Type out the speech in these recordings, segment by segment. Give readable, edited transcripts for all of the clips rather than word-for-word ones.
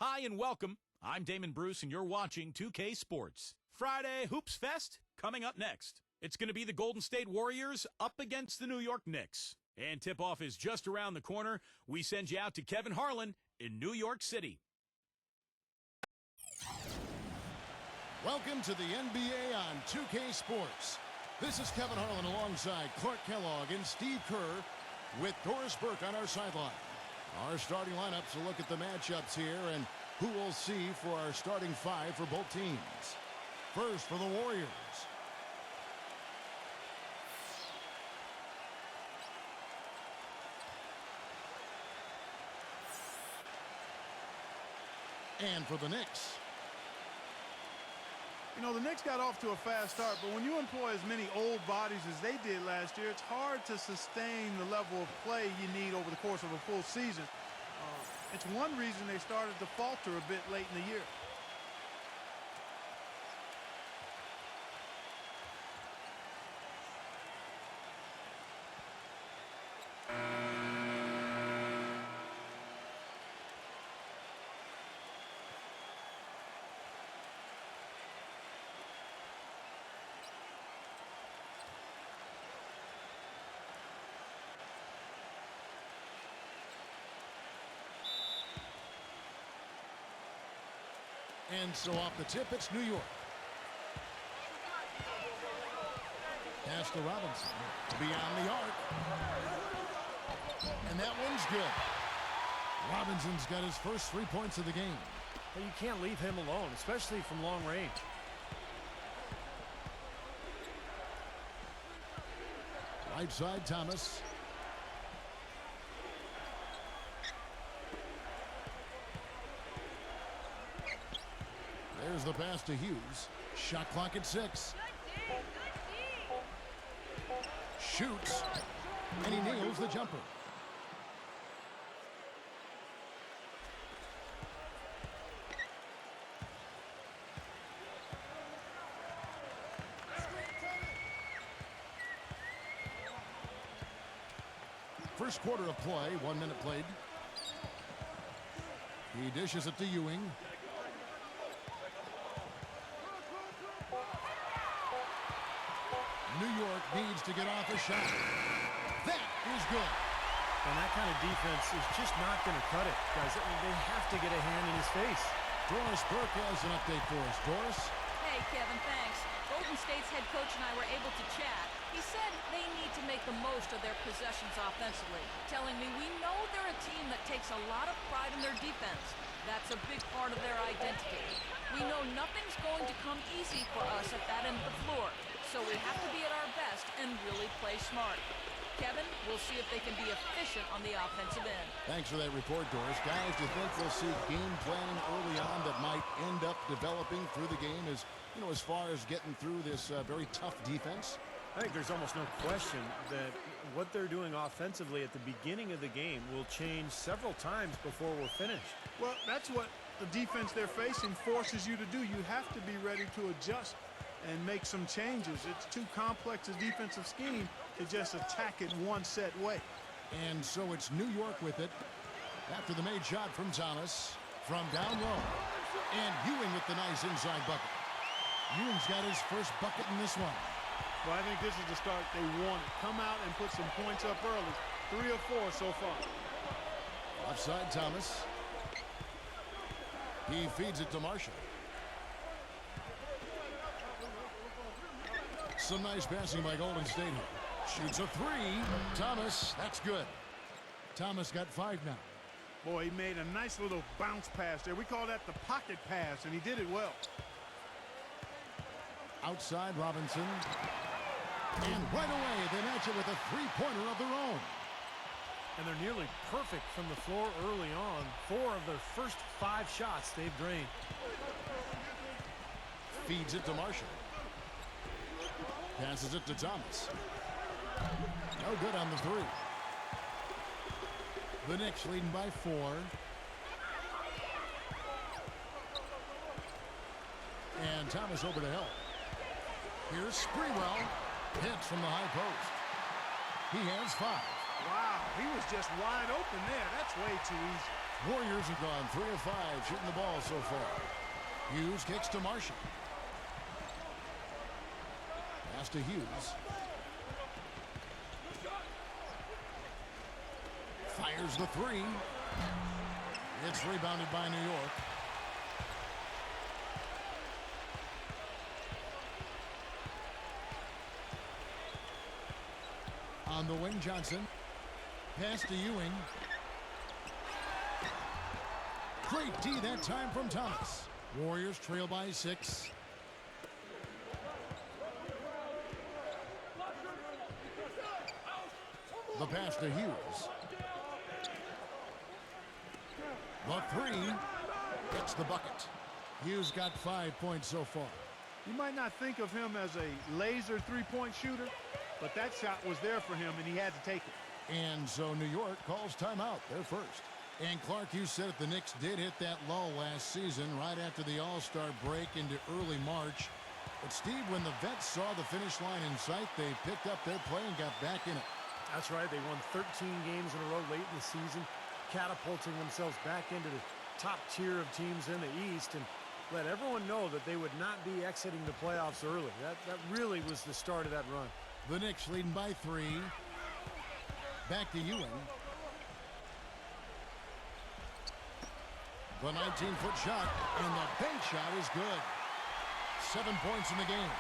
Hi and welcome. I'm Damon Bruce and you're watching 2K Sports. Friday Hoops Fest coming up next. It's going to be the Golden State Warriors up against the New York Knicks. And tip-off is just around the corner. We send you out to Kevin Harlan in New York City. Welcome to the NBA on 2K Sports. This is Kevin Harlan alongside Clark Kellogg and Steve Kerr with Doris Burke on our sideline. Our starting lineups will look at the matchups here and who we'll see for our starting five for both teams. First for the Warriors. And for the Knicks. You know, the Knicks got off to a fast start, but when you employ as many old bodies as they did last year, it's hard to sustain the level of play you need over the course of a full season. It's one reason they started to falter a bit late in the year. And so off the tip, it's New York. Pass to Robinson. Beyond the arc. And that one's good. Robinson's got his first 3 points of the game. But you can't leave him alone, especially from long range. Right side, Thomas. There's the pass to Hughes. Shot clock at 6. Shoots. And he nails the jumper. First quarter of play, 1 minute played. He dishes it to Ewing. New York needs to get off a shot. That is good. And that kind of defense is just not going to cut it, guys. I mean, they have to get a hand in his face. Doris Burke has an update for us. Doris? Hey, Kevin, thanks. Golden State's head coach and I were able to chat. He said they need to make the most of their possessions offensively, telling me we know they're a team that takes a lot of pride in their defense. That's a big part of their identity. We know nothing's going to come easy for us at that end of the floor, so we have to be at our best and really play smart. Kevin, we'll see if they can be efficient on the offensive end. Thanks for that report, Doris. Guys, do you think we'll see game planning early on that might end up developing through the game as, as far as getting through this very tough defense? I think there's almost no question that what they're doing offensively at the beginning of the game will change several times before we're finished. Well, that's what the defense they're facing forces you to do. You have to be ready to adjust and make some changes. It's too complex a defensive scheme to just attack it one set way. And so it's New York with it after the made shot from Thomas from down low. And Ewing with the nice inside bucket. Ewing's got his first bucket in this one. Well, I think this is the start they wanted. Come out and put some points up early. 3 or 4 so far. Offside Thomas. He feeds it to Marshall. Some nice passing by Golden State here. Shoots a 3. Thomas, that's good. Thomas got 5 now. Boy, he made a nice little bounce pass there. We call that the pocket pass, and he did it well. Outside Robinson. And right away, they match it with a 3-pointer of their own. And they're nearly perfect from the floor early on. 4 of their first 5 shots they've drained. Feeds it to Marshall. Passes it to Thomas. No good on the 3. The Knicks leading by 4. And Thomas over to help. Here's Sprewell. Hits from the high post. He has 5. Wow, he was just wide open there. That's way too easy. Warriors have gone 3 of 5 shooting the ball so far. Hughes kicks to Marshall. Pass to Hughes. Fires the three. It's rebounded by New York. On the wing, Johnson. Pass to Ewing. Great D that time from Thomas. Warriors trail by 6. The pass to Hughes. The three. Gets the bucket. Hughes got 5 points so far. You might not think of him as a laser three-point shooter, but that shot was there for him, and he had to take it. And so New York calls timeout. They're first. And Clark, you said it, the Knicks did hit that lull last season right after the All-Star break into early March. But, Steve, when the vets saw the finish line in sight, they picked up their play and got back in it. That's right. They won 13 games in a row late in the season, catapulting themselves back into the top tier of teams in the East, and let everyone know that they would not be exiting the playoffs early. That really was the start of that run. The Knicks leading by 3. Back to Ewing. The 19-foot shot, and the bank shot is good. 7 points in the game.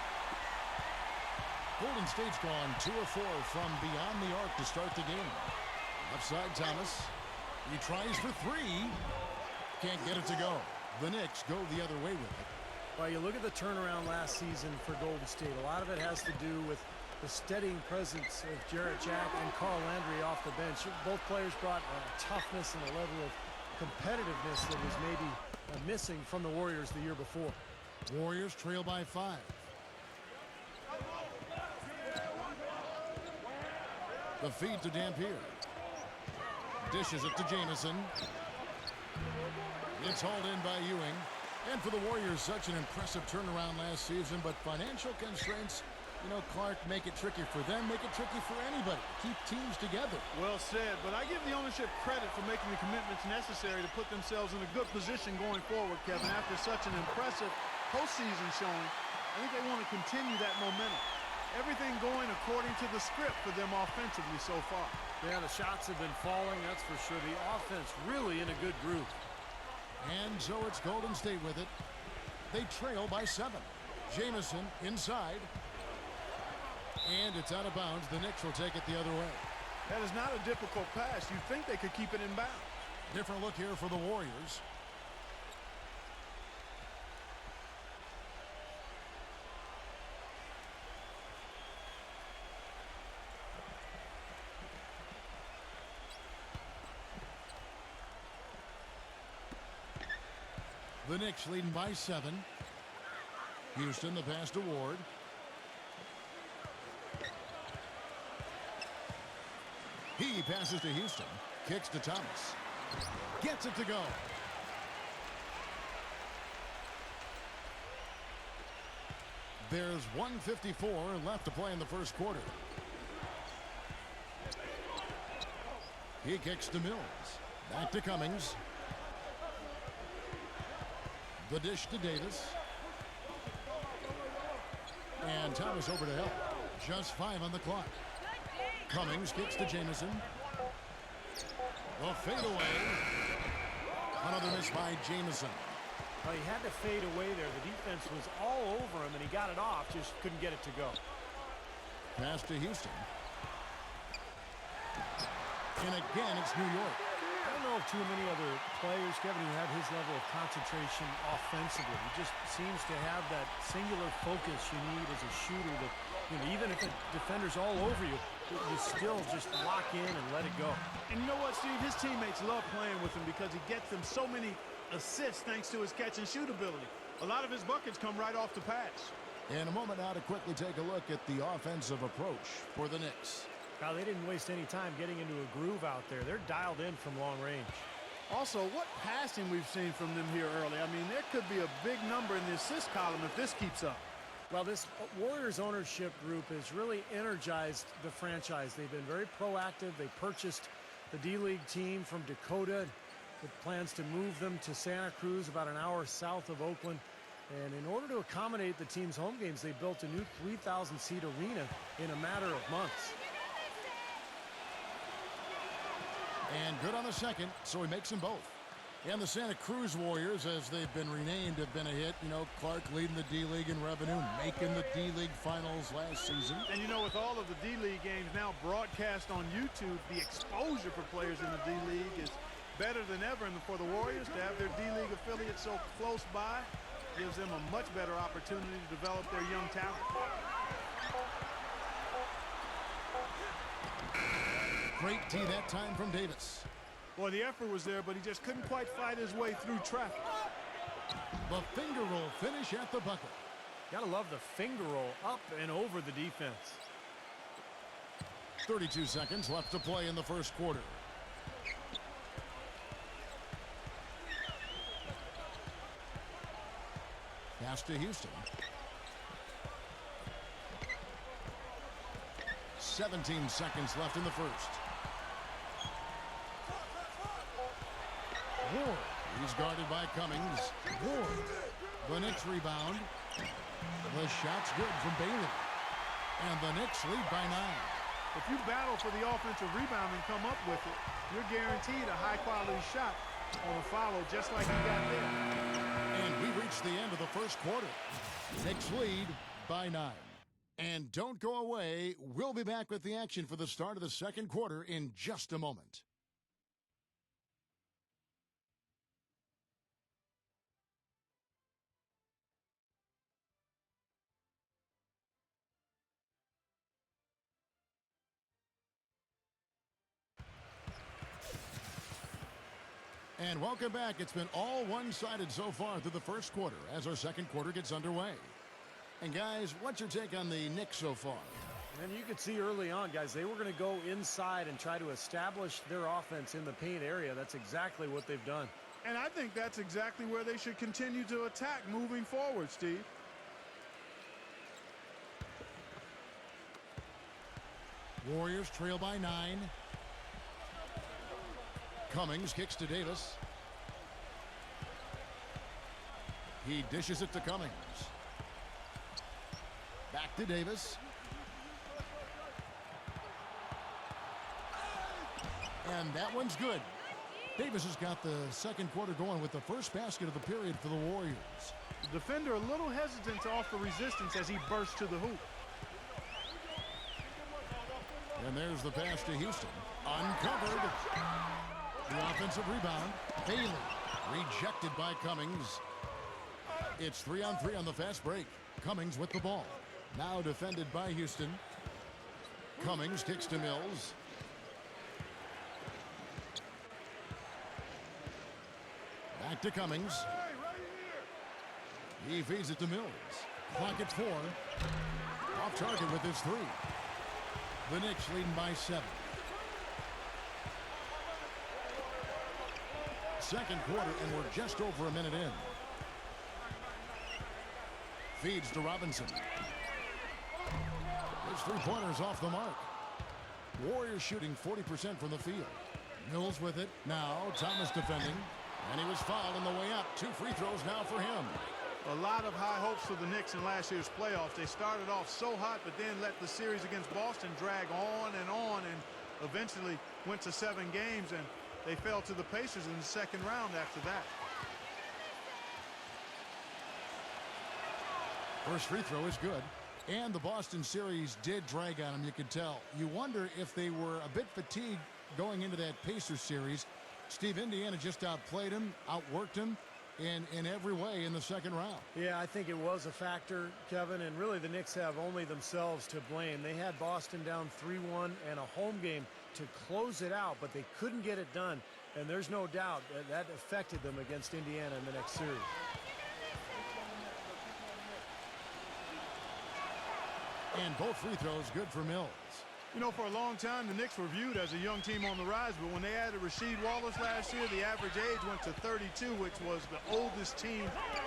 Golden State's gone 2 of 4 from beyond the arc to start the game. Left side, Thomas. He tries for 3. Can't get it to go. The Knicks go the other way with it. Well, you look at the turnaround last season for Golden State. A lot of it has to do with the steadying presence of Jarrett Jack and Carl Landry off the bench. Both players brought toughness and a level of competitiveness that was maybe missing from the Warriors the year before. Warriors trail by 5. The feed to Dampier. Dishes it to Jamison. It's hauled in by Ewing. And for the Warriors, such an impressive turnaround last season, but financial constraints, you know, Clark, make it tricky for them, make it tricky for anybody. Keep teams together. Well said, but I give the ownership credit for making the commitments necessary to put themselves in a good position going forward, Kevin. After such an impressive postseason showing, I think they want to continue that momentum. Everything going according to the script for them offensively so far. Yeah, the shots have been falling, that's for sure. The offense really in a good groove. And so it's Golden State with it. They trail by 7. Jamison inside. And it's out of bounds. The Knicks will take it the other way. That is not a difficult pass. You'd think they could keep it in bounds. Different look here for the Warriors. The Knicks leading by 7. Houston, the pass to Ward. He passes to Houston. Kicks to Thomas. Gets it to go. There's 1:54 left to play in the first quarter. He kicks to Mills. Back to Cummings. The dish to Davis. And Thomas over to help. Just 5 on the clock. Cummings kicks to Jamison. The fadeaway. Another miss by Jamison. Well, he had to fade away there. The defense was all over him, and he got it off. Just couldn't get it to go. Pass to Houston. And again, it's New York. I don't know of too many other players, Kevin, who have his level of concentration offensively. He just seems to have that singular focus you need as a shooter that, you know, even if the defender's all over you, you still just lock in and let it go. And you know what, Steve? His teammates love playing with him because he gets them so many assists thanks to his catch and shoot ability. A lot of his buckets come right off the pass. And a moment now to quickly take a look at the offensive approach for the Knicks. Now, they didn't waste any time getting into a groove out there. They're dialed in from long range. Also, what passing we've seen from them here early. I mean, there could be a big number in the assist column if this keeps up. Well, this Warriors ownership group has really energized the franchise. They've been very proactive. They purchased the D-League team from Dakota. with plans to move them to Santa Cruz, about an hour south of Oakland. And in order to accommodate the team's home games, they built a new 3,000-seat arena in a matter of months. And good on the second, so he makes them both. And the Santa Cruz Warriors, as they've been renamed, have been a hit. You know, Clark leading the D-League in revenue, making the D-League finals last season. And you know, with all of the D-League games now broadcast on YouTube, the exposure for players in the D-League is better than ever. And for the Warriors to have their D-League affiliate so close by gives them a much better opportunity to develop their young talent. Great tee that time from Davis. Boy, the effort was there, but he just couldn't quite fight his way through traffic. The finger roll finish at the bucket. Gotta love the finger roll up and over the defense. 32 seconds left to play in the first quarter. Pass to Houston. 17 seconds left in the first. Ward. He's guarded by Cummings. Ward. The Knicks rebound. The shot's good from Bailey. And the Knicks lead by 9. If you battle for the offensive rebound and come up with it, you're guaranteed a high-quality shot on a follow just like you got there. And we reached the end of the first quarter. Knicks lead by 9. And don't go away. We'll be back with the action for the start of the second quarter in just a moment. And welcome back. It's been all one-sided so far through the first quarter as our second quarter gets underway. And guys, what's your take on the Knicks so far? And you could see early on, guys, they were going to go inside and try to establish their offense in the paint area. That's exactly what they've done. And I think that's exactly where they should continue to attack moving forward, Steve. Warriors trail by 9. Cummings kicks to Davis. He dishes it to Cummings. Back to Davis. And that one's good. Davis has got the second quarter going with the first basket of the period for the Warriors. The defender a little hesitant to offer resistance as he bursts to the hoop. And there's the pass to Houston. Uncovered. The offensive rebound. Bailey rejected by Cummings. It's 3-on-3 on the fast break. Cummings with the ball. Now defended by Houston. Cummings kicks to Mills. Back to Cummings. He feeds it to Mills. Clock at 4. Off target with his 3. The Knicks leading by 7. Second quarter, and we're just over a minute in. Feeds to Robinson. His three-pointers off the mark. Warriors shooting 40% from the field. Mills with it. Now Thomas defending. And he was fouled on the way up. 2 free throws now for him. A lot of high hopes for the Knicks in last year's playoffs. They started off so hot, but then let the series against Boston drag on, and eventually went to 7 games, and they fell to the Pacers in the second round after that. First free throw is good. And the Boston series did drag on them, you could tell. You wonder if they were a bit fatigued going into that Pacers series. Steve, Indiana just outplayed him, outworked him in every way in the second round. Yeah, I think it was a factor, Kevin, and really the Knicks have only themselves to blame. They had Boston down 3-1 and a home game to close it out, but they couldn't get it done. And there's no doubt that affected them against Indiana in the next series. And both free throws good for Mills. You know, for a long time, the Knicks were viewed as a young team on the rise, but when they added Rasheed Wallace last year, the average age went to 32, which was the oldest team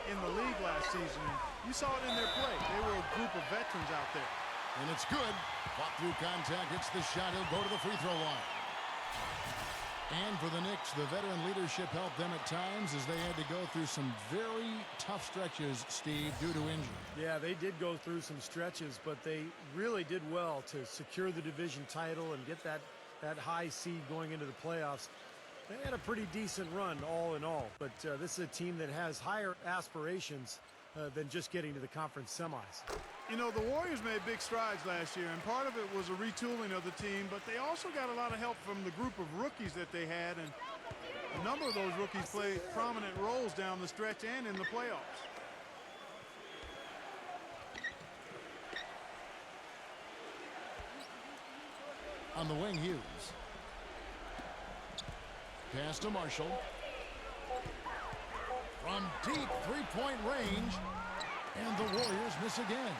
in the league last season. And you saw it in their play. They were a group of veterans out there. And it's good. Fought through contact, hits the shot. He'll go to the free throw line. And for the Knicks, the veteran leadership helped them at times as they had to go through some very tough stretches, Steve, due to injury. Yeah, they did go through some stretches, but they really did well to secure the division title and get that high seed going into the playoffs. They had a pretty decent run, all in all, but this is a team that has higher aspirations than just getting to the conference semis. You know, the Warriors made big strides last year, and part of it was a retooling of the team, but they also got a lot of help from the group of rookies that they had, and a number of those rookies played prominent roles down the stretch and in the playoffs. On the wing, Hughes. Pass to Marshall. From deep three-point range. And the Warriors miss again.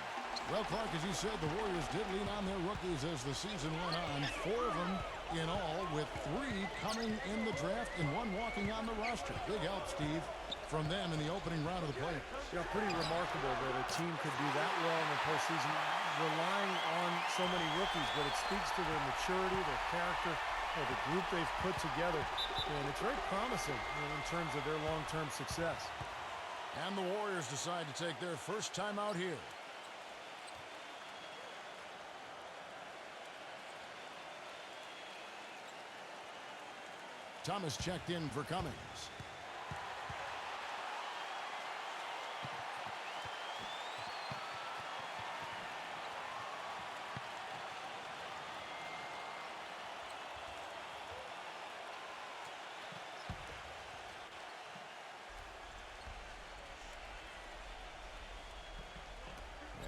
Well, Clark, as you said, the Warriors did lean on their rookies as the season went on. 4 of them in all, with 3 coming in the draft and 1 walking on the roster. Big help, Steve, from them in the opening round of the playoffs. Yeah, pretty remarkable that a team could do that well in the postseason, relying on so many rookies, but it speaks to their maturity, their character, the group they've put together, and it's very promising in terms of their long-term success. And the Warriors decide to take their first time out here. Thomas checked in for Cummings.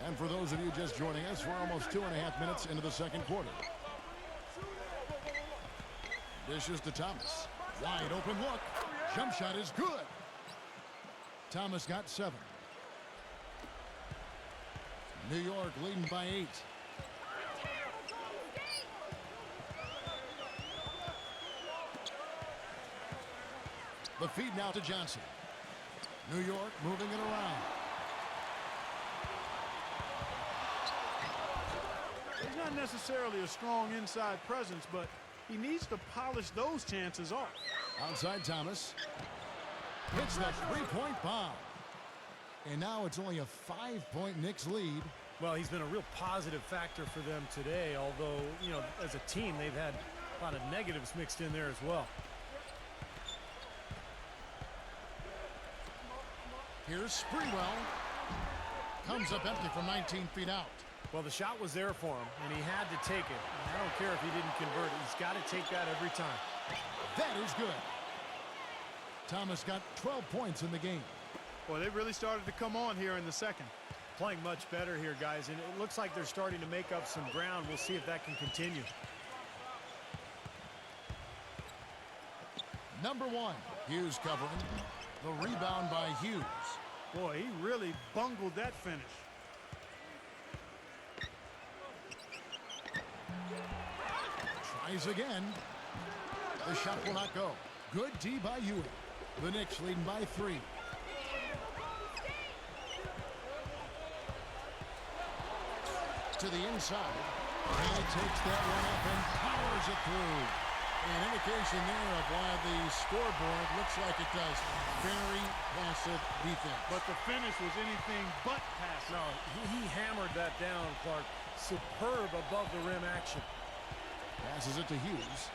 And for those of you just joining us, we're almost 2.5 minutes into the second quarter. Dishes to Thomas. Wide open look. Jump shot is good. Thomas got 7. New York leading by 8. The feed now to Johnson. New York moving it around. He's not necessarily a strong inside presence, but he needs to polish those chances off. Outside Thomas. Hits the three-point bomb. And now it's only a 5-point Knicks lead. Well, he's been a real positive factor for them today, although, you know, as a team, they've had a lot of negatives mixed in there as well. Here's Sprewell. Comes up empty from 19 feet out. Well, the shot was there for him, and he had to take it. I don't care if he didn't convert it. He's got to take that every time. That is good. Thomas got 12 points in the game. Well, they really started to come on here in the second. Playing much better here, guys, and it looks like they're starting to make up some ground. We'll see if that can continue. Number 1, Hughes covering. The rebound by Hughes. Boy, he really bungled that finish. Tries again. The shot will not go. Good D by Ewing. The Knicks leading by 3. To the inside. And he takes that one up and powers it through. An indication there of why the scoreboard looks like it does. Very passive defense. But the finish was anything but passive. No, he hammered that down, Clark. Superb above the rim action. Passes it to Hughes.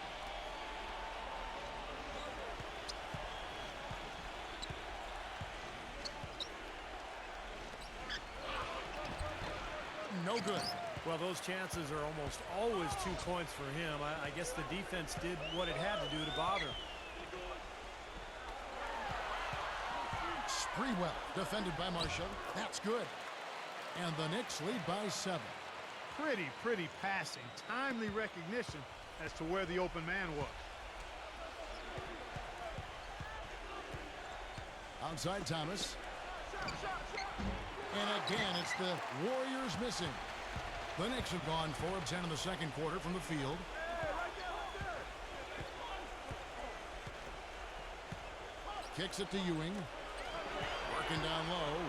No good. Well, those chances are almost always 2 points for him. I guess the defense did what it had to do to bother him. Sprewell defended by Marshall. That's good. And the Knicks lead by 7. Pretty passing. Timely recognition as to where the open man was. Outside Thomas. And again, it's the Warriors missing. The Knicks have gone 4 of 10 in the second quarter from the field. Kicks it to Ewing. Working down low.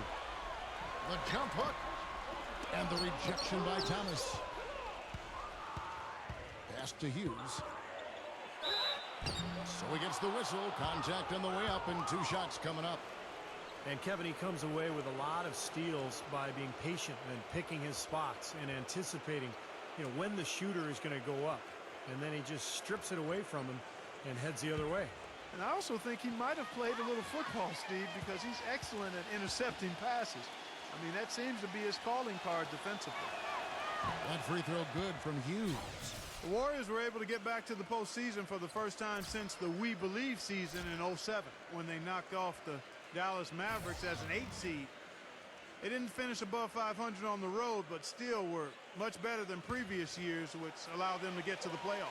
The jump hook. And the rejection by Thomas. Pass to Hughes. So he gets the whistle. Contact on the way up and 2 shots coming up. And Kevin, he comes away with a lot of steals by being patient and picking his spots and anticipating, when the shooter is going to go up. And then he just strips it away from him and heads the other way. And I also think he might have played a little football, Steve, because he's excellent at intercepting passes. I mean, that seems to be his calling card defensively. That free throw good from Hughes. The Warriors were able to get back to the postseason for the first time since the We Believe season in '07, when they knocked off the Dallas Mavericks as an 8 seed. They didn't finish above 500 on the road, but still were much better than previous years, which allowed them to get to the playoffs.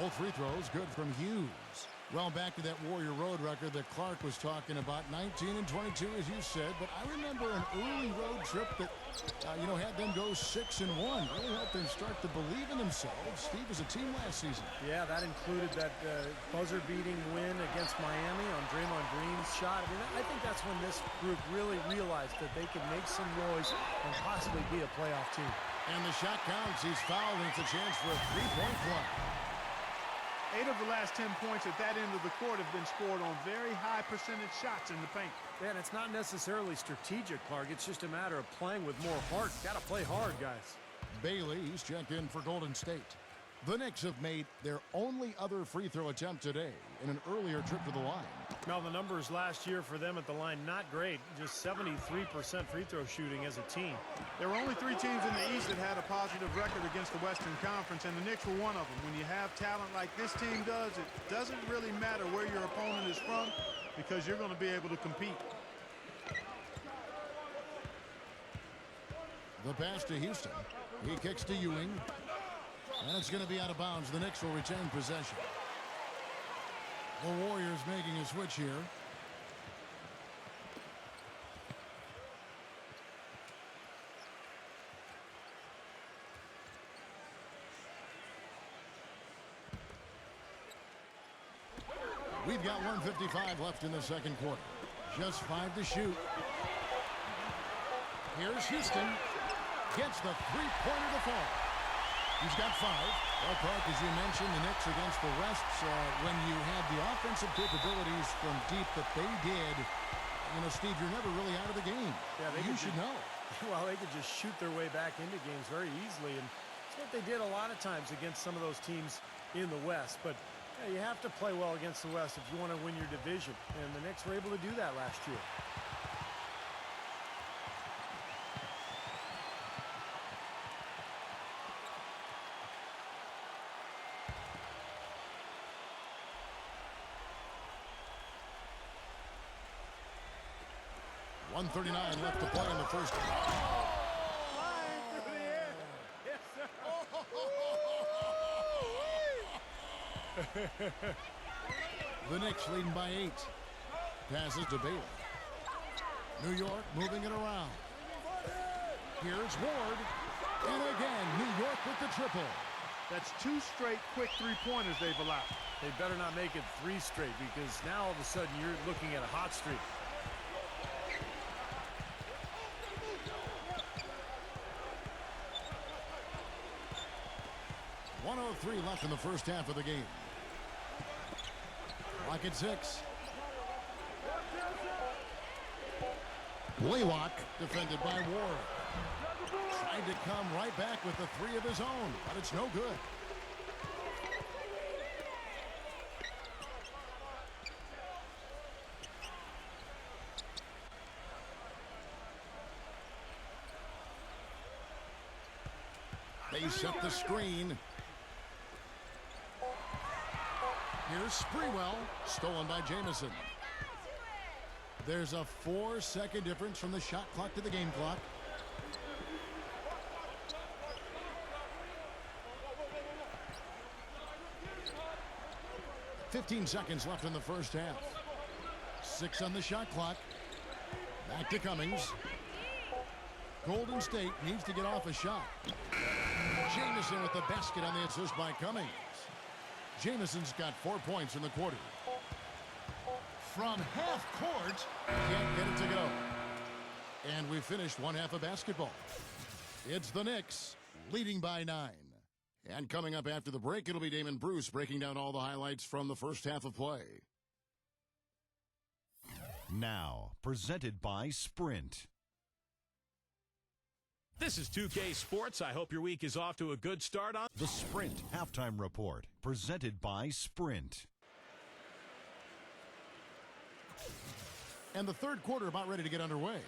Both free throws good from Hughes. Well, back to that Warrior road record that Clark was talking about, 19 and 22, as you said. But I remember an early road trip that, had them go 6-1. Really helped them start to believe in themselves. Steve was a team last season. Yeah, that included that buzzer-beating win against Miami on Draymond Green's shot. I mean, I think that's when this group really realized that they could make some noise and possibly be a playoff team. And the shot counts. He's fouled, and it's a chance for a three-point play. 8 of the last 10 points at that end of the court have been scored on very high percentage shots in the paint. Man, it's not necessarily strategic, Clark. It's just a matter of playing with more heart. Got to play hard, guys. Bailey, he's checked in for Golden State. The Knicks have made their only other free throw attempt today in an earlier trip to the line. Now, the numbers last year for them at the line, not great. Just 73% free throw shooting as a team. There were only 3 teams in the East that had a positive record against the Western Conference, and the Knicks were one of them. When you have talent like this team does, it doesn't really matter where your opponent is from because you're going to be able to compete. The pass to Houston. He kicks to Ewing. And it's going to be out of bounds. The Knicks will retain possession. The Warriors making a switch here. We've got 1:55 left in the second quarter. Just 5 to shoot. Here's Houston. Gets the three-pointer to fall. He's got 5. Well, Clark, as you mentioned, the Knicks against the West, when you had the offensive capabilities from deep that they did, Steve, you're never really out of the game. Yeah, you should know. Well, they could just shoot their way back into games very easily, and that's what they did a lot of times against some of those teams in the West. But you have to play well against the West if you want to win your division, and the Knicks were able to do that last year. .139 left to play in the first. Flying through the air. Yes, sir. The Knicks leading by 8. Passes to Bailey. New York moving it around. Here's Ward. And again, New York with the triple. That's 2 straight quick three-pointers they've allowed. They better not make it 3 straight, because now all of a sudden you're looking at a hot streak. .103 left in the first half of the game. Clock at 6. Blaylock defended by Ward. Tried to come right back with the 3 of his own, but it's no good. They set the screen. Here's Sprewell, stolen by Jamison. There's a 4-second difference from the shot clock to the game clock. .15 seconds left in the first half. 6 on the shot clock. Back to Cummings. Golden State needs to get off a shot. Jamison with the basket on the assist by Cummings. Jamison's got 4 points in the quarter. From half court, can't get it to go. And we finished one half of basketball. It's the Knicks leading by 9. And coming up after the break, it'll be Damon Bruce breaking down all the highlights from the first half of play. Now, presented by Sprint. This is 2K Sports. I hope your week is off to a good start on The Sprint Halftime Report, presented by Sprint. And the third quarter about ready to get underway.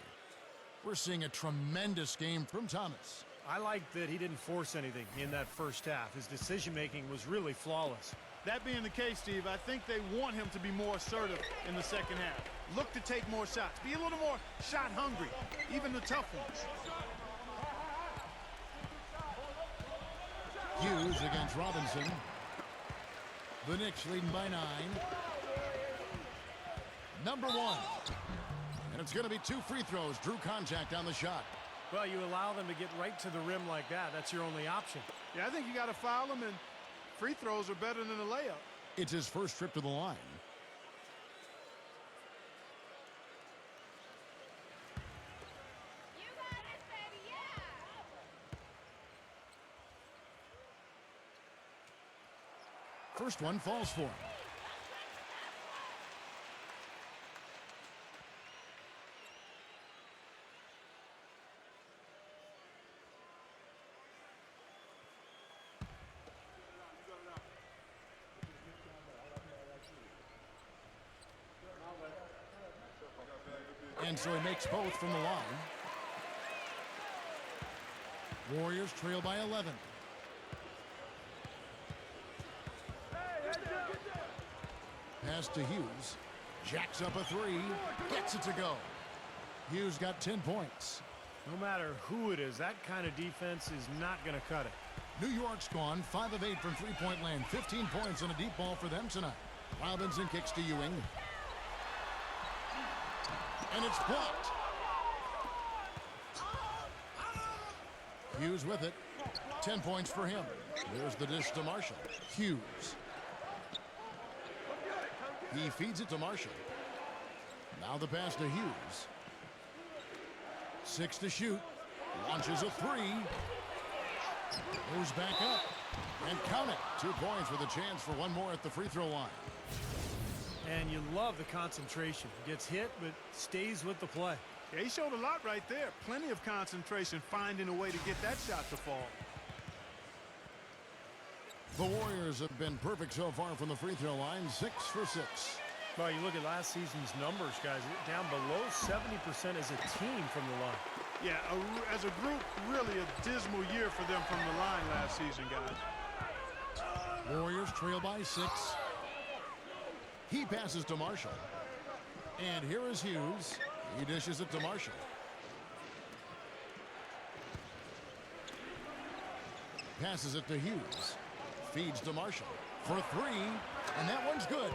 We're seeing a tremendous game from Thomas. I like that he didn't force anything in that first half. His decision-making was really flawless. That being the case, Steve, I think they want him to be more assertive in the second half. Look to take more shots. Be a little more shot hungry, even the tough ones. Hughes against Robinson. The Knicks leading by 9. Number 1. And it's going to be 2 free throws. Drew contact on the shot. Well, you allow them to get right to the rim like that. That's your only option. Yeah, I think you got to foul him, and free throws are better than a layup. It's his first trip to the line. You got it, baby, yeah! First one falls for him. And so he makes both from the line. Warriors trail by 11. Pass to Hughes. Jacks up a 3. Gets it to go. Hughes got 10 points. No matter who it is, that kind of defense is not going to cut it. New York's gone 5 of 8 from three-point land. 15 points on a deep ball for them tonight. Robinson kicks to Ewing. And it's blocked. Hughes with it. 10 points for him. There's the dish to Marshall. Hughes. He feeds it to Marshall. Now the pass to Hughes. 6 to shoot. Launches a 3. Moves back up. And count it. 2 points with a chance for one more at the free throw line. And you love the concentration. Gets hit, but stays with the play. Yeah, he showed a lot right there. Plenty of concentration, finding a way to get that shot to fall. The Warriors have been perfect so far from the free throw line. 6 for 6. Well, you look at last season's numbers, guys. Down below 70% as a team from the line. Yeah, as a group, really a dismal year for them from the line last season, guys. Warriors trail by 6. He passes to Marshall. And here is Hughes. He dishes it to Marshall. Passes it to Hughes. Feeds to Marshall for 3. And that one's good.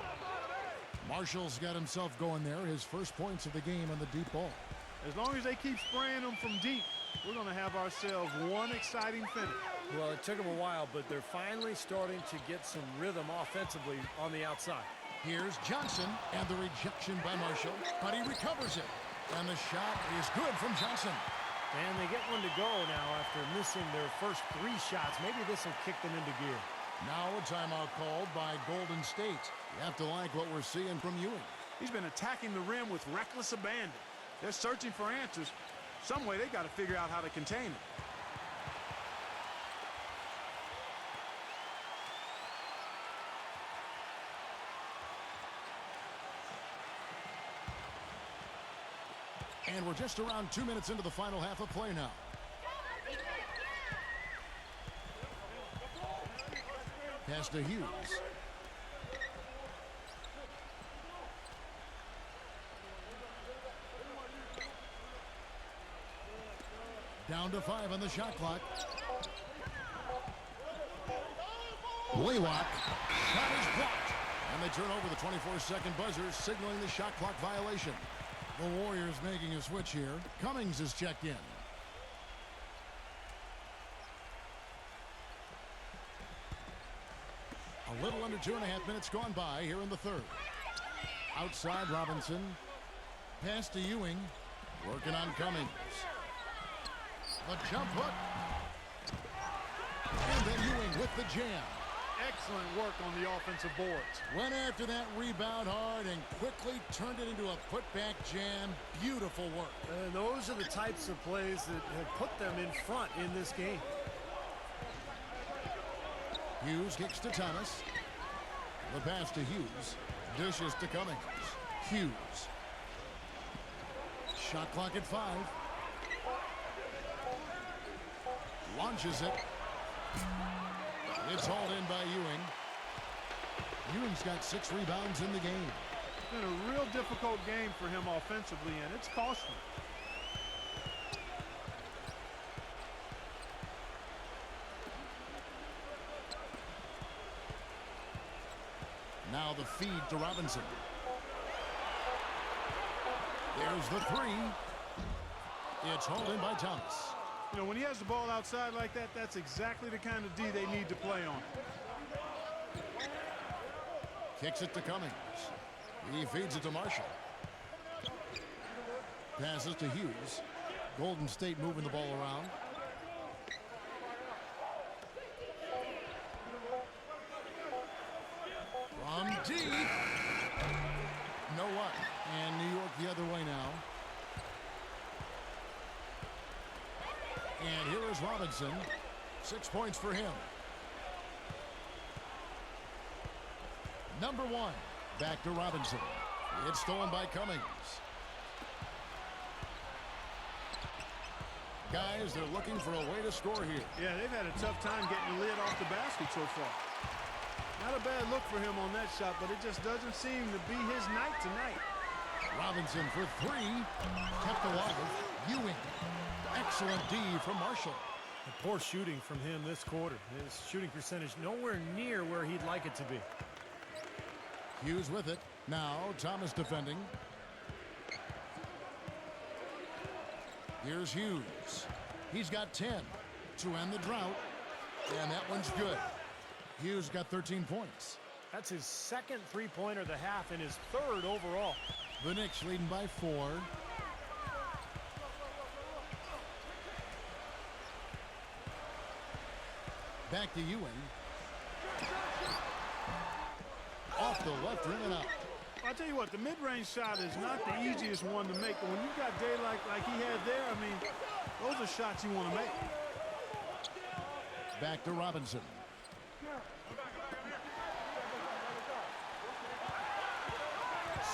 Marshall's got himself going there. His first points of the game on the deep ball. As long as they keep spraying them from deep, we're going to have ourselves one exciting finish. Well, it took them a while, but they're finally starting to get some rhythm offensively on the outside. Here's Johnson, and the rejection by Marshall, but he recovers it. And the shot is good from Johnson. And they get one to go now after missing their first 3 shots. Maybe this will kick them into gear. Now a timeout called by Golden State. You have to like what we're seeing from Ewing. He's been attacking the rim with reckless abandon. They're searching for answers. Some way they got to figure out how to contain it. And we're just around 2 minutes into the final half of play now. Pass to Hughes. Down to 5 on the shot clock. Leywalk. Shot is blocked. And they turn over the 24-second buzzer, signaling the shot clock violation. The Warriors making a switch here. Cummings is checked in. A little under 2.5 minutes gone by here in the third. Outside Robinson. Pass to Ewing. Working on Cummings. The jump hook. And then Ewing with the jam. Excellent work on the offensive boards. Went after that rebound hard and quickly turned it into a putback jam. Beautiful work. And those are the types of plays that have put them in front in this game. Hughes kicks to Thomas. The pass to Hughes. Dishes to Cummings. Hughes. Shot clock at 5. Launches it. It's hauled in by Ewing. Ewing's got 6 rebounds in the game. It's been a real difficult game for him offensively, and it's costly. Now the feed to Robinson. There's the 3. It's hauled in by Thomas. You know, when he has the ball outside like that, that's exactly the kind of D they need to play on. Kicks it to Cummings. He feeds it to Marshall. Passes to Hughes. Golden State moving the ball around. From deep. No luck. And New York the other way now. And here is Robinson. 6 points for him. Number 1. Back to Robinson. It's stolen by Cummings. Guys, they're looking for a way to score here. Yeah, they've had a tough time getting the lid off the basket so far. Not a bad look for him on that shot, but it just doesn't seem to be his night tonight. Robinson for 3. Kept alive. Ewing. Excellent D from Marshall. Poor shooting from him this quarter. His shooting percentage nowhere near where he'd like it to be. Hughes with it. Now Thomas defending. Here's Hughes. He's got 10 to end the drought. And that one's good. Hughes got 13 points. That's his second three-pointer of the half and his third overall. The Knicks leading by 4. Back to Ewing. Off the left rim and out. I'll tell you what, the mid-range shot is not the easiest one to make, but when you've got daylight like he had there, I mean, those are shots you want to make. Back to Robinson.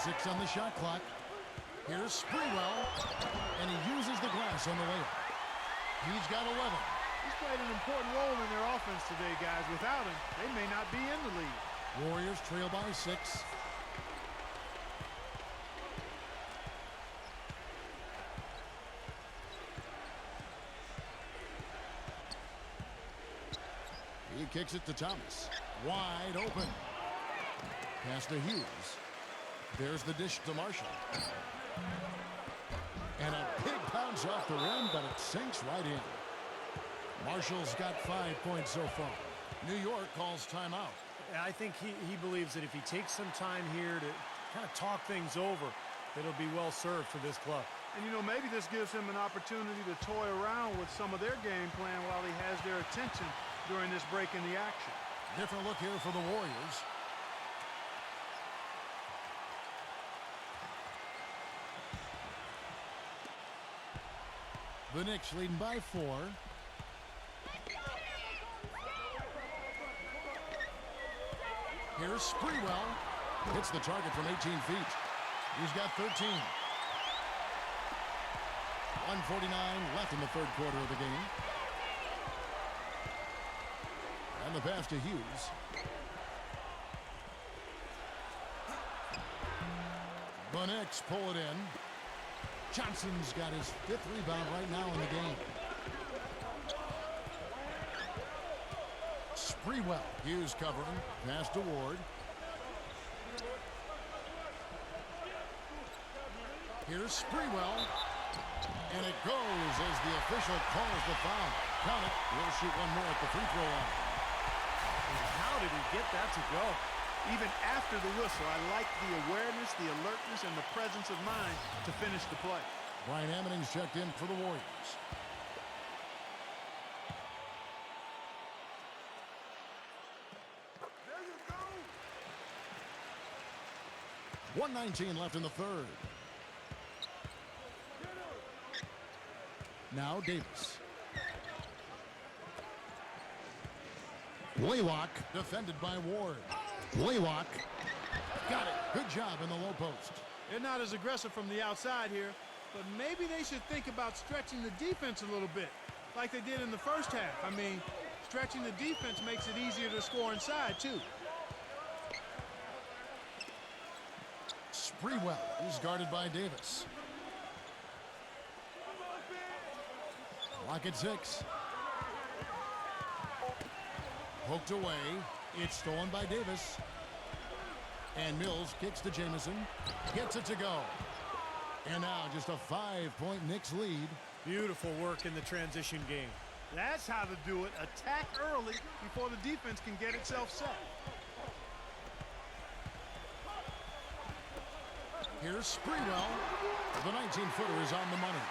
Six on the shot clock. Here's Sprewell, and he uses the glass on the layup. He's got 11. He's played an important role in their offense today, guys. Without him, they may not be in the lead. Warriors trail by 6. He kicks it to Thomas. Wide open. Pass to Hughes. There's the dish to Marshall. And a big bounce off the rim, but it sinks right in. Marshall's got 5 points so far. New York calls timeout. I think he believes that if he takes some time here to kind of talk things over, it'll be well served for this club. And, you know, maybe this gives him an opportunity to toy around with some of their game plan while he has their attention during this break in the action. Different look here for the Warriors. The Knicks leading by 4. Here's Sprewell. Hits the target from 18 feet. He's got 13. 1:49 left in the third quarter of the game. And the pass to Hughes. The Knicks pull it in. Johnson's got his 5th rebound right now in the game. Sprewell. Hughes covering. Pass to Ward. Here's Sprewell. And it goes as the official calls the foul. Count it. We'll shoot one more at the free throw line. And how did he get that to go? Even after the whistle, I like the awareness, the alertness, and the presence of mind to finish the play. Brian Ammoning's checked in for the Warriors. 1:19 left in the third. Now Davis. Blaylock defended by Ward. Blaylock got it. Good job in the low post. They're not as aggressive from the outside here, but maybe they should think about stretching the defense a little bit, like they did in the first half. I mean, stretching the defense makes it easier to score inside, too. Sprewell is guarded by Davis. Lock at 6. Poked away. It's stolen by Davis. And Mills kicks to Jamison. Gets it to go. And now just a 5-point Knicks lead. Beautiful work in the transition game. That's how to do it. Attack early before the defense can get itself set. Here's Sprewell. The 19-footer is on the money.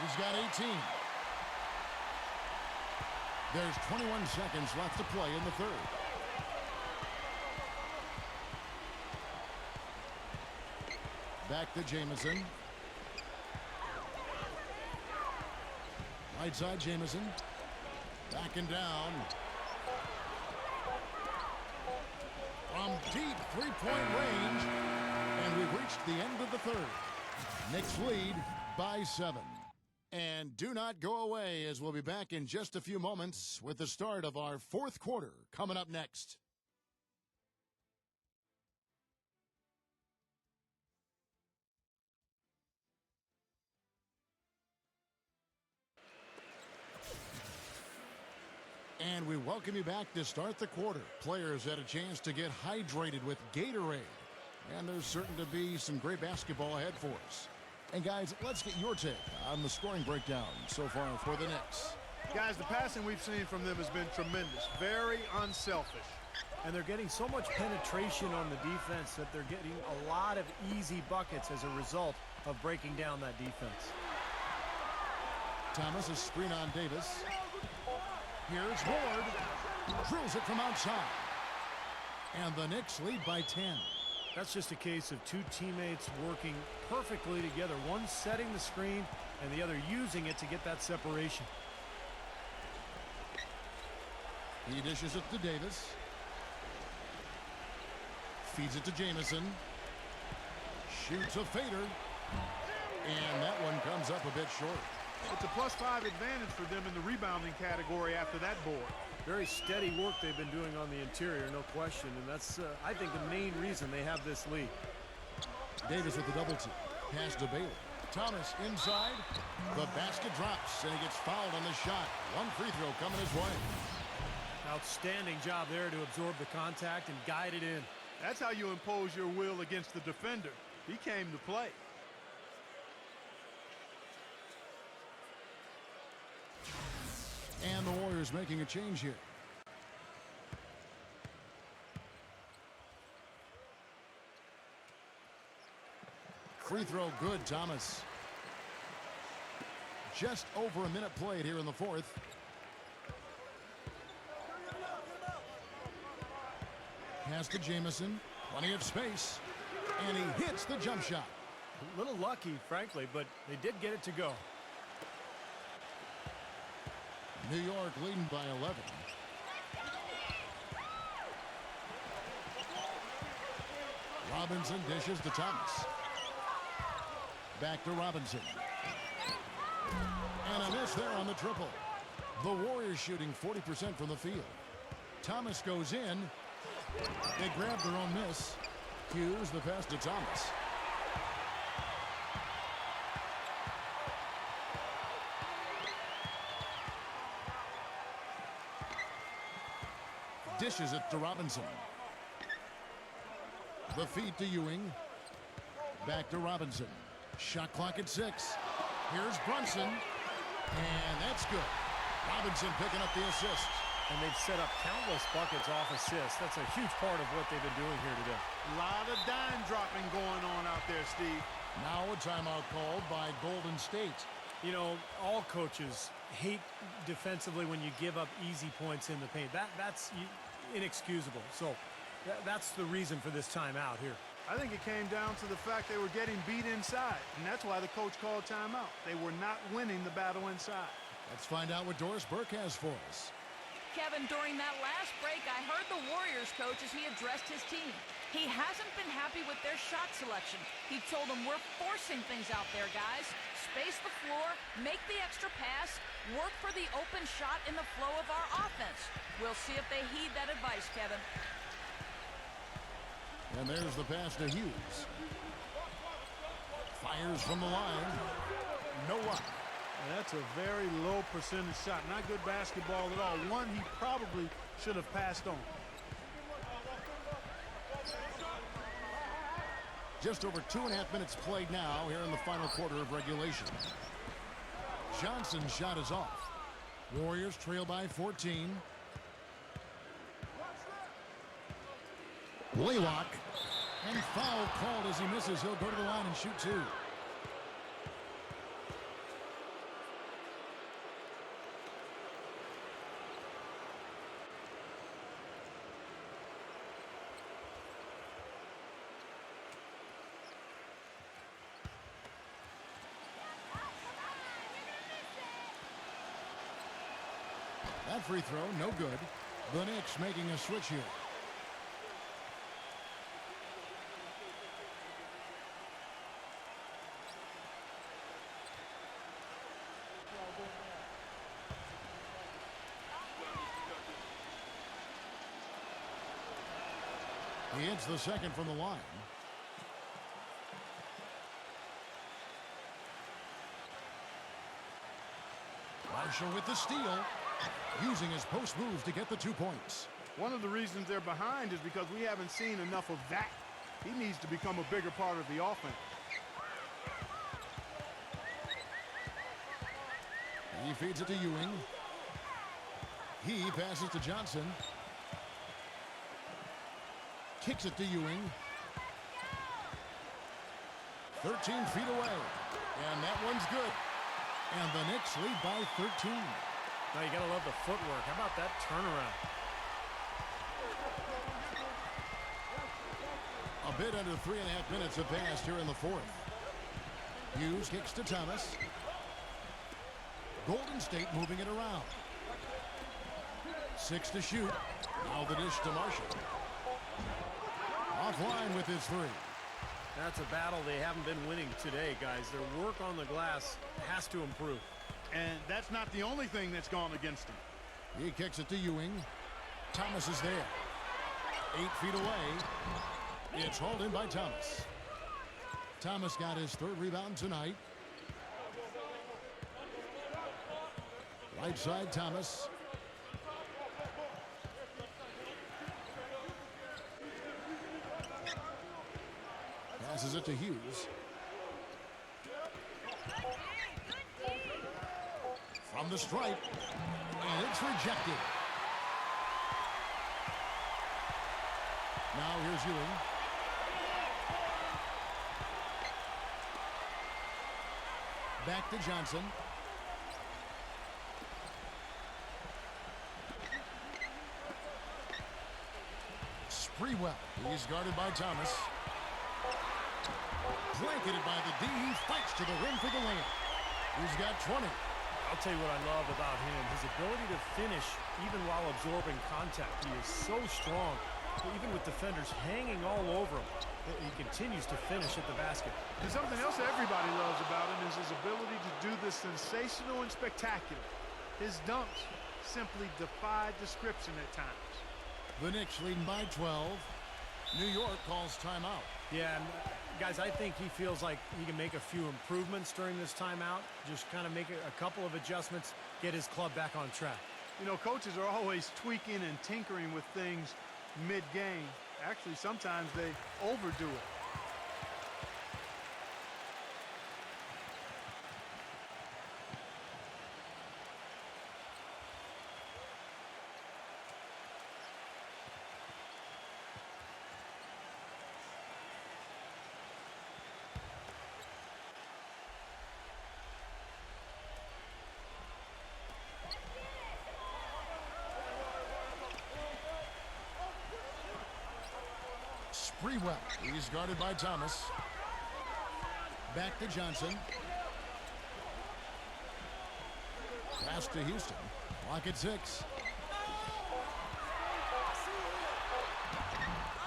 He's got 18. There's 21 seconds left to play in the third. Back to Jamison. Right side Jamison. Backing down. From deep three-point range. And we've reached the end of the third. Knicks lead by 7. And do not go away, as we'll be back in just a few moments with the start of our fourth quarter coming up next. And we welcome you back to start the quarter. Players had a chance to get hydrated with Gatorade. And there's certain to be some great basketball ahead for us. And guys, let's get your take on the scoring breakdown so far for the Knicks. Guys, the passing we've seen from them has been tremendous. Very unselfish. And they're getting so much penetration on the defense that they're getting a lot of easy buckets as a result of breaking down that defense. Thomas is screen on Davis. Here's Ward. Drills it from outside. And the Knicks lead by 10. That's just a case of two teammates working perfectly together. One setting the screen and the other using it to get that separation. He dishes it to Davis. Feeds it to Jamison. Shoots a fader. And that one comes up a bit short. It's a +5 advantage for them in the rebounding category after that board. Very steady work they've been doing on the interior, no question. And that's, I think, the main reason they have this lead. Davis with the double team. Pass to Bailey. Thomas inside. The basket drops, and he gets fouled on the shot. One free throw coming his way. Outstanding job there to absorb the contact and guide it in. That's how you impose your will against the defender. He came to play. And the Warriors making a change here. Free throw good, Thomas. Just over a minute played here in the fourth. Pass to Jamison. Plenty of space. And he hits the jump shot. A little lucky, frankly, but they did get it to go. New York leading by 11. Robinson dishes to Thomas. Back to Robinson. And a miss there on the triple. The Warriors shooting 40% from the field. Thomas goes in. They grab their own miss. Hughes the pass to Thomas. Dishes it to Robinson. The feed to Ewing. Back to Robinson. Shot clock at 6. Here's Brunson. And that's good. Robinson picking up the assist. And they've set up countless buckets off assists. That's a huge part of what they've been doing here today. A lot of dime dropping going on out there, Steve. Now a timeout called by Golden State. You know, all coaches hate defensively when you give up easy points in the paint. That's inexcusable. So that's the reason for this timeout here. I think it came down to the fact they were getting beat inside, and that's why the coach called timeout. They were not winning the battle inside. Let's find out what Doris Burke has for us. Kevin, during that last break, I heard the Warriors coach as he addressed his team. He hasn't been happy with their shot selection. He told them, we're forcing things out there, guys. Space the floor, make the extra pass, work for the open shot in the flow of our offense. We'll see if they heed that advice, Kevin. And there's the pass to Hughes. Fires from the line. No luck. That's a very low percentage shot. Not good basketball at all. One he probably should have passed on. Just over 2.5 minutes played now here in the final quarter of regulation. Johnson's shot is off. Warriors trail by 14. Blaylock. And foul called as he misses. He'll go to the line and shoot two. That free throw, no good. The Knicks making a switch here. He hits the second from the line. Marshall with the steal, using his post move to get the 2 points. One of the reasons they're behind is because we haven't seen enough of that. He needs to become a bigger part of the offense. He feeds it to Ewing. He passes to Johnson. Kicks it to Ewing. 13 feet away. And that one's good. And the Knicks lead by 13. Now you gotta love the footwork. How about that turnaround? A bit under 3.5 minutes have passed here in the fourth. Hughes kicks to Thomas. Golden State moving it around. 6 to shoot. Now the dish to Marshall. Offline with his three. That's a battle they haven't been winning today, guys. Their work on the glass has to improve. And that's not the only thing that's gone against him. He kicks it to Ewing. Thomas is there. 8 feet away. It's hauled in by Thomas. Thomas got his third rebound tonight. Right side, Thomas. Passes it to Hughes. From the stripe. And it's rejected. Now here's Ewing. Back to Johnson. Sprewell. He's guarded by Thomas. Blanketed by the D. He fights to the rim for the layup. He's got 20. I'll tell you what I love about him. His ability to finish even while absorbing contact. He is so strong. Even with defenders hanging all over him, he continues to finish at the basket. And something else that everybody loves about him is his ability to do the sensational and spectacular. His dunks simply defy description at times. The Knicks leading by 12. New York calls timeout. Yeah, and guys, I think he feels like he can make a few improvements during this timeout. Just kind of make a couple of adjustments, get his club back on track. You know, coaches are always tweaking and tinkering with things mid-game. Actually, sometimes they overdo it. Freewell. He's guarded by Thomas. Back to Johnson. Pass to Houston. Clock at 6.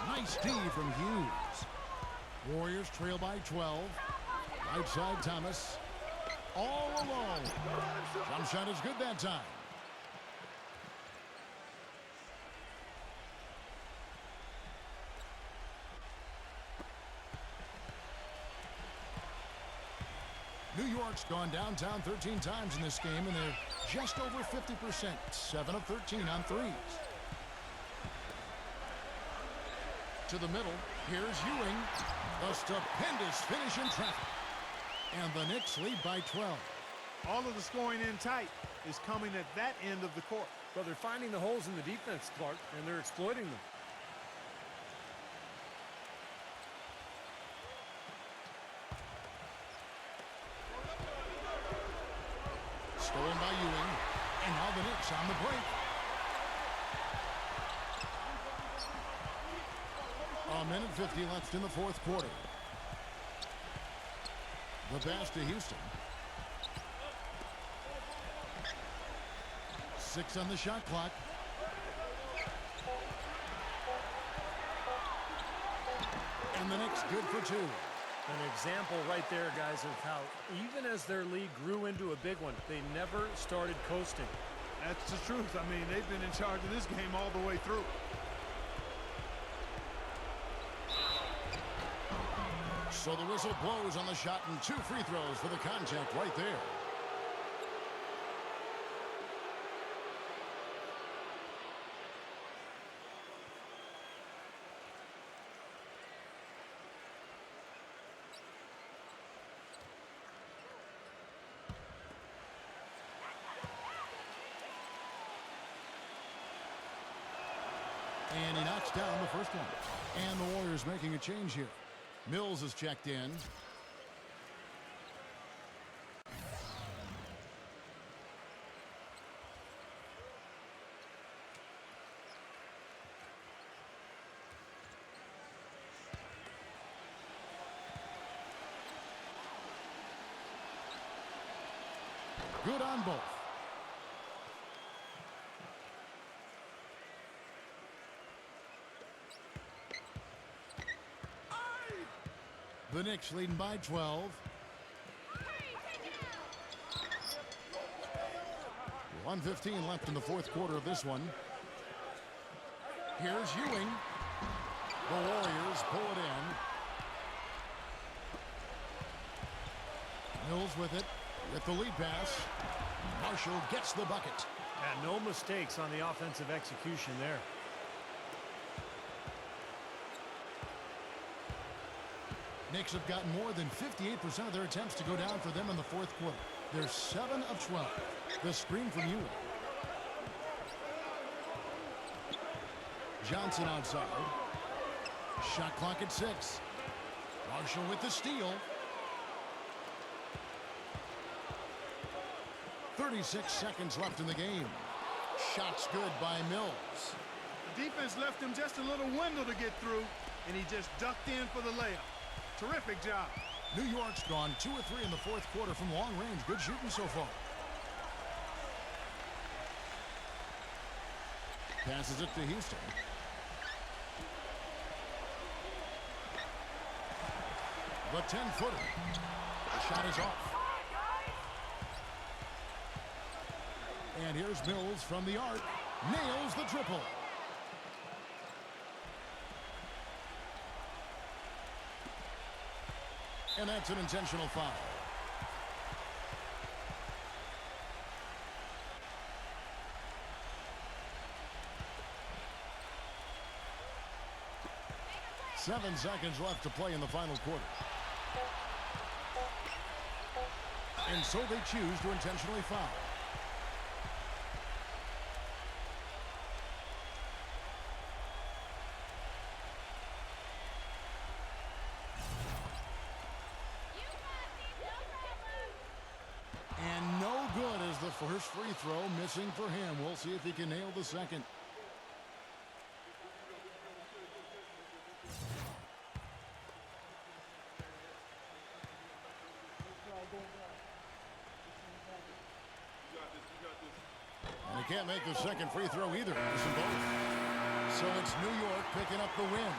Nice D from Hughes. Warriors trail by 12. Right side Thomas. All alone. Jump shot is good that time. New York's gone downtown 13 times in this game, and they're just over 50%, 7 of 13 on threes. To the middle, here's Ewing. A stupendous finish in traffic. And the Knicks lead by 12. All of the scoring in tight is coming at that end of the court. But they're finding the holes in the defense, Clark, and they're exploiting them. Stolen by Ewing. And now the Knicks on the break. A minute 50 left in the fourth quarter. The pass to Houston. 6 on the shot clock. And the Knicks good for 2. An example right there, guys, of how even as their lead grew into a big one, they never started coasting. That's the truth. I mean, they've been in charge of this game all the way through. So the whistle blows on the shot and 2 free throws for the contact right there. And he knocks down the first one. And the Warriors making a change here. Mills is checked in. Good on both. The Knicks leading by 12. 1:15 left in the fourth quarter of this one. Here's Ewing. The Warriors pull it in. Mills with it, with the lead pass. Marshall gets the bucket. And no mistakes on the offensive execution there. Knicks have gotten more than 58% of their attempts to go down for them in the fourth quarter. They're 7 of 12. The screen from Ewing. Johnson outside. Shot clock at 6. Marshall with the steal. 36 seconds left in the game. Shots good by Mills. The defense left him just a little window to get through, and he just ducked in for the layup. Terrific job. New York's gone 2 of 3 in the fourth quarter from long range. Good shooting so far. Passes it to Houston. The 10-footer. The shot is off. And here's Mills from the arc. Nails the triple. And that's an intentional foul. Seven seconds left to play in the final quarter. And so they choose to intentionally foul. And no good as the first free throw missing for him. We'll see if he can nail the second. They can't make the second free throw either. Missing both. So it's New York picking up the win.